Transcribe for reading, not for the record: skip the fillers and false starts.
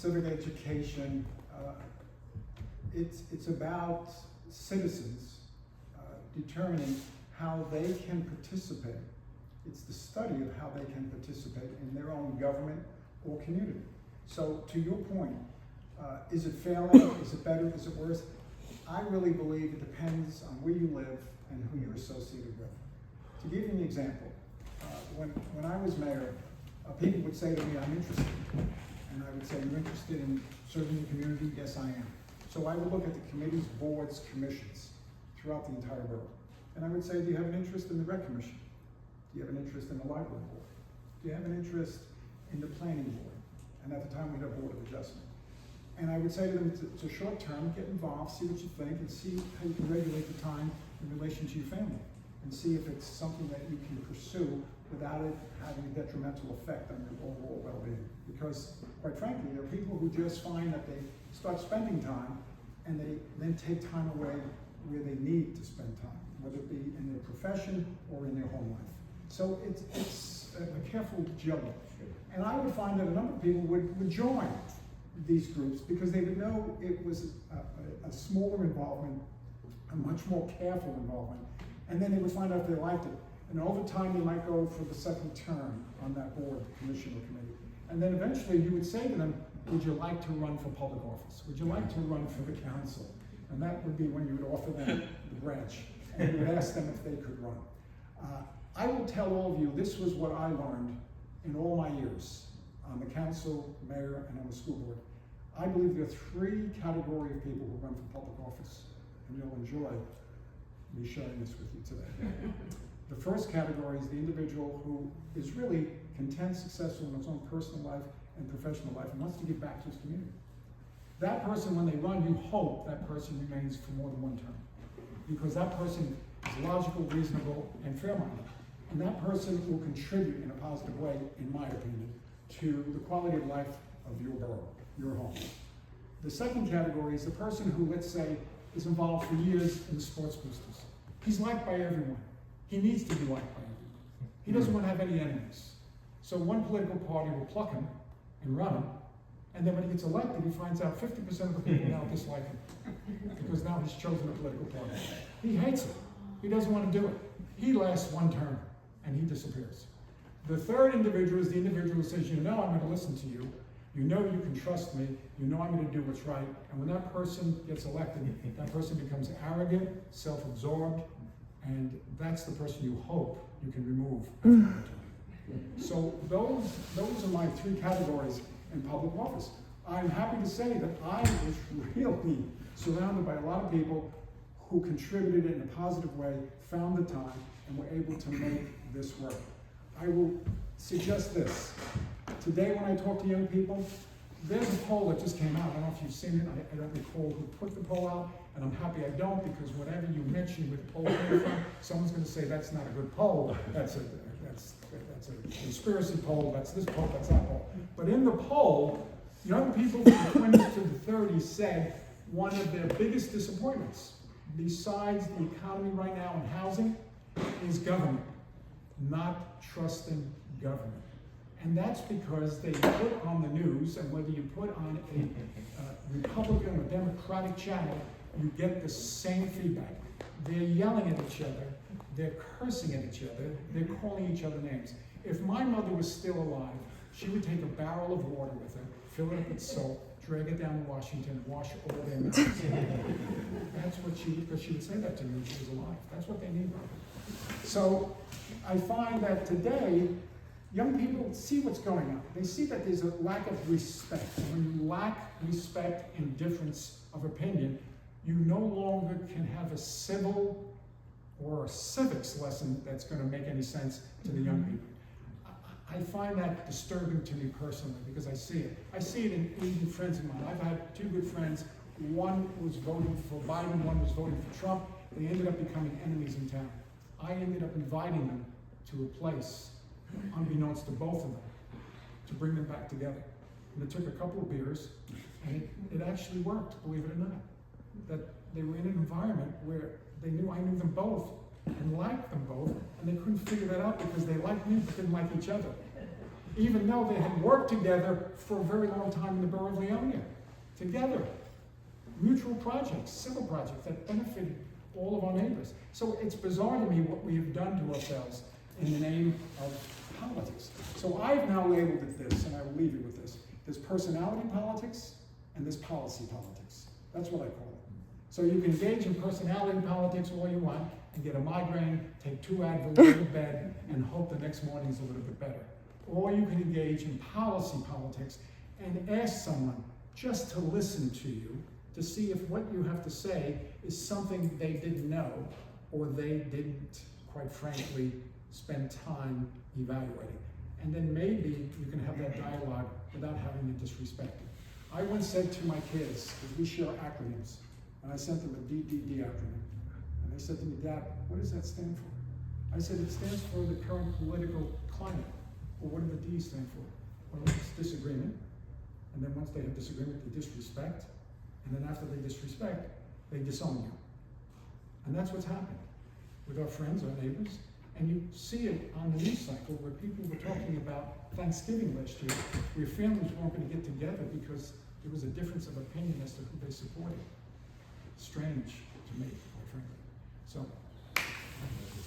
civic education. It's about citizens determining how they can participate. It's the study of how they can participate in their own government or community. So to your point, is it failing? Is it better? Is it worse? I really believe it depends on where you live and who you're associated with. To give you an example, when I was mayor, people would say to me, I'm interested. And I would say, you're interested in serving the community? Yes, I am. So I would look at the committees, boards, commissions throughout the entire borough. And I would say, do you have an interest in the rec commission? Do you have an interest in the library board? Do you have an interest in the planning board? And at the time, we had a board of adjustment. And I would say to them, it's a short term, get involved, see what you think, and see how you can regulate the time in relation to your family. And see if it's something that you can pursue without it having a detrimental effect on your overall well-being. Because, quite frankly, there are people who just find that they start spending time and they then take time away where they need to spend time, whether it be in their profession or in their home life. So it's a careful juggle. And I would find that a number of people would join these groups because they would know it was a smaller involvement, a much more careful involvement, and then they would find out if they liked it. And over time, they might go for the second term on that board, commission, or committee. And then eventually you would say to them, would you like to run for public office? Would you like to run for the council? And that would be when you would offer them the branch. And you would ask them if they could run. I will tell all of you, this was what I learned in all my years on the council, mayor, and on the school board. I believe there are three categories of people who run for public office, and you'll enjoy me sharing this with you today. The first category is the individual who is really content, successful in his own personal life and professional life and wants to give back to his community. That person, when they run, you hope that person remains for more than one term. Because that person is logical, reasonable, and fair-minded. And that person will contribute in a positive way, in my opinion, to the quality of life of your borough, your home. The second category is the person who, let's say, is involved for years in the sports boosters. He's liked by everyone. He needs to be liked by everyone. He doesn't want to have any enemies. So one political party will pluck him and run him, and then when he gets elected, he finds out 50% of the people now dislike him because now he's chosen a political party. He hates it. He doesn't want to do it. He lasts one term, and he disappears. The third individual is the individual who says, you know I'm going to listen to you. You know you can trust me. You know I'm going to do what's right. And when that person gets elected, that person becomes arrogant, self-absorbed, and that's the person you hope you can remove after that term. So those are my three categories in public office. I'm happy to say that I was really surrounded by a lot of people who contributed in a positive way, found the time, and were able to make this work. I will suggest this. Today when I talk to young people, there's a poll that just came out. I don't know if you've seen it. I don't recall who put the poll out, and I'm happy I don't, because whatever you mention with the poll came from, someone's going to say that's not a good poll. That's a conspiracy poll. That's this poll. That's that poll. But in the poll, young people from the 20s to the 30s said one of their biggest disappointments, besides the economy right now and housing, is government, not trusting government. And that's because they put on the news, and whether you put on a Republican or Democratic channel, you get the same feedback. They're yelling at each other, they're cursing at each other, they're calling each other names. If my mother was still alive, she would take a barrel of water with her, fill it up with salt, drag it down to Washington, wash all their mouths. That's what because she would say that to me when she was alive. That's what they need. So I find that today, young people see what's going on. They see that there's a lack of respect. When you lack respect and difference of opinion, you no longer can have a civil or a civics lesson that's going to make any sense to the young people. I find that disturbing to me personally because I see it. I see it in even friends of mine. I've had two good friends. One was voting for Biden, one was voting for Trump. They ended up becoming enemies in town. I ended up inviting them to a place, unbeknownst to both of them, to bring them back together. And it took a couple of beers, and it actually worked, believe it or not. That they were in an environment where I knew them both, and liked them both, and they couldn't figure that out because they liked me but didn't like each other. even though they had worked together for a very long time in the borough of Leonia, together. Mutual projects, civil projects that benefited all of our neighbors. So it's bizarre to me what we have done to ourselves in the name of politics. So I've now labeled it this, and I will leave you with this. There's personality politics and there's policy politics. That's what I call it. So you can engage in personality politics all you want and get a migraine, take 2 Advil, go to bed, and hope the next morning's a little bit better. Or you can engage in policy politics and ask someone just to listen to you, to see if what you have to say is something they didn't know or they didn't, quite frankly, spend time evaluating. And then maybe you can have that dialogue without having to disrespect it. I once said to my kids, because we share acronyms, and I sent them a DDD acronym. And they said to me, Dad, what does that stand for? I said, it stands for the current political climate. Well, what do the D's stand for? Well, it's disagreement. And then once they have disagreement, they disrespect. And then after they disrespect, they disown you. And that's what's happened with our friends, our neighbors. And you see it on the news cycle where people were talking about Thanksgiving last year, where families weren't going to get together because there was a difference of opinion as to who they supported. Strange to me, quite frankly. So